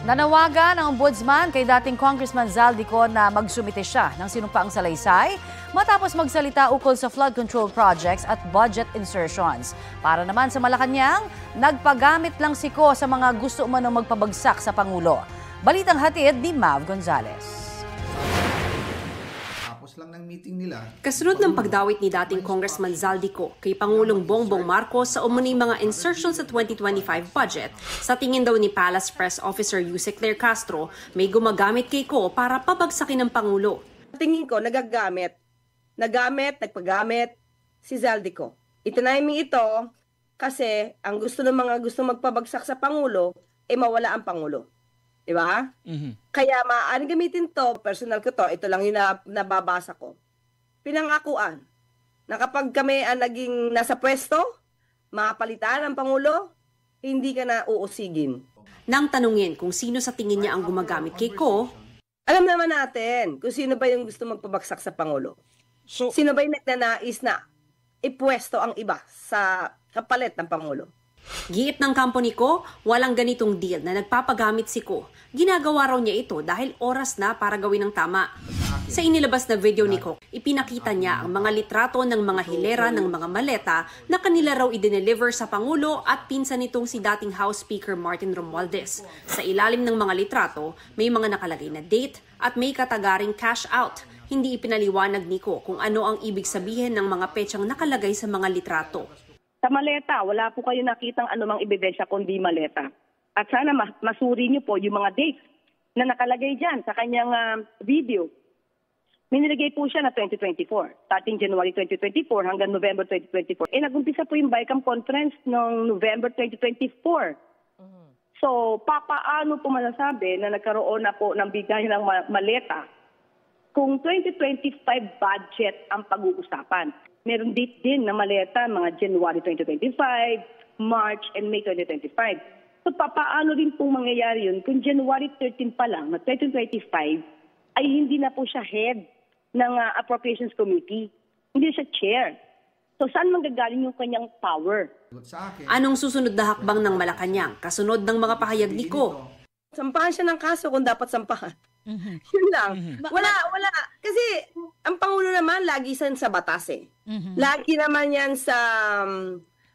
Nanawagan ang ombudsman kay dating Congressman Zaldico na magsumite siya ng sinumpaang salaysay matapos magsalita ukol sa flood control projects at budget insertions. Para naman sa Malacanang, nagpagamit lang si Ko sa mga gusto umanong magpabagsak sa Pangulo. Balitang hatid ni Mav Gonzales. Lang ng meeting nila. Kasunod ng pagdawit ni dating Congressman Zaldico kay Pangulong Bongbong Marcos sa umuning mga insertions sa 2025 budget, sa tingin daw ni Palace Press Officer Yusek Claire Castro, may gumagamit kay Ko para pabagsakin ng Pangulo. Tingin ko, nagpagamit si Zaldico. Itiniming ito kasi ang gusto ng mga gusto magpabagsak sa Pangulo, mawala ang Pangulo. Diba? Kaya maaaring gamitin to, personal ko to, ito lang yung nababasa ko. Pinangakuan na kapag kami ang naging nasa pwesto, mapalitan ang Pangulo, hindi ka na uusigin. Nang tanungin kung sino sa tingin niya ang gumagamit kay Ko, alam naman natin kung sino ba yung gusto magpabagsak sa Pangulo. Sino ba yung nagnanais na ipwesto ang iba sa kapalit ng Pangulo. Giit ng kampo ni Ko, walang ganitong deal na nagpapagamit si Ko. Ginagawa raw niya ito dahil oras na para gawin ang tama. Sa inilabas na video ni Ko, ipinakita niya ang mga litrato ng mga hilera ng mga maleta na kanila raw i-deliver sa Pangulo at pinsan nitong si dating House Speaker Martin Romualdez. Sa ilalim ng mga litrato, may mga nakalagay na date at may katagaring cash out. Hindi ipinaliwanag ni Ko kung ano ang ibig sabihin ng mga petsang nakalagay sa mga litrato. Sa maleta, wala po kayo nakitang anumang ebidensya kundi maleta. At sana masuri niyo po yung mga dates na nakalagay dyan sa kanyang video. Minilagay po siya na 2024, starting January 2024 hanggang November 2024. Nag-umpisa po yung BICAM conference noong November 2024. So, papaano po masasabi na nagkaroon na po ng bigay ng maleta kung 2025 budget ang pag-uusapan? Meron date din na maleta mga January 2025, March, and May 2025. So papaano rin pong mangyayari yun kung January 13 pa lang na 2025 ay hindi na po siya head ng Appropriations Committee. Hindi siya chair. So saan manggagaling yung kanyang power? Anong susunod na hakbang ng Malacanang kasunod ng mga pahayag ni Ko? Sampahan siya ng kaso kung dapat sampahan. Yun lang. Wala. Kasi ang Pangulo naman lagi sa batas eh. Lagi naman yan sa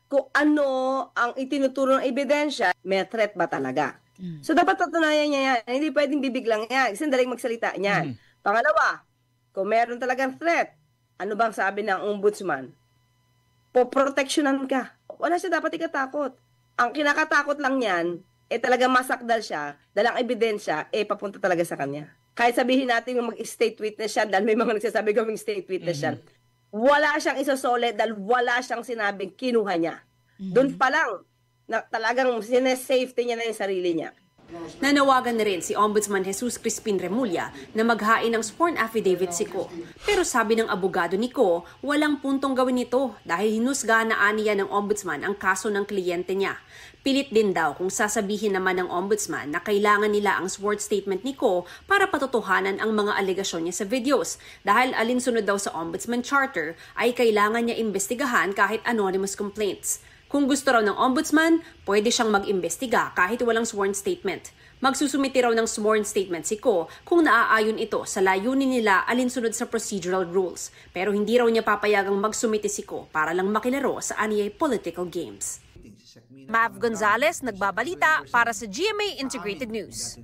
kung ano ang itinuturo ng ebidensya, may threat ba talaga. So dapat patunayan niya yan. Hindi pwedeng bibiglang yan. Kasi daling magsalita niyan. Pangalawa, kung meron talagang threat, ano bang sabi ng ombudsman? Poproteksyonan ka. Wala siya dapat ikatakot. Ang kinakatakot lang yan, talagang masakdal siya, dalang ebidensya, papunta talaga sa kanya. Kahit sabihin natin yung mag-state witness siya, dahil may mga nagsasabi gawing state witness siya, wala siyang isosolid dahil wala siyang sinabing kinuha niya. Doon pa lang, na talagang sinesafety niya na yung sarili niya. Nanawagan na rin si Ombudsman Jesus Crispin Remulla na maghain ng sworn affidavit si Ko. Pero sabi ng abogado ni Ko, walang puntong gawin ito dahil hinusgahan na aniya ng Ombudsman ang kaso ng kliyente niya. Pilit din daw kung sasabihin naman ng Ombudsman na kailangan nila ang sworn statement ni Ko para patotohanan ang mga alegasyon niya sa videos. Dahil alinsunod daw sa Ombudsman Charter ay kailangan niya imbestigahan kahit anonymous complaints. Kung gusto raw ng Ombudsman, pwede siyang mag-imbestiga kahit walang sworn statement. Magsusumiti raw ng sworn statement si Ko kung naaayon ito sa layunin nila alinsunod sa procedural rules. Pero hindi raw niya papayagang magsumiti si Ko para lang makilaro sa aniyay political games. Mav Gonzales, nagbabalita para sa GMA Integrated News.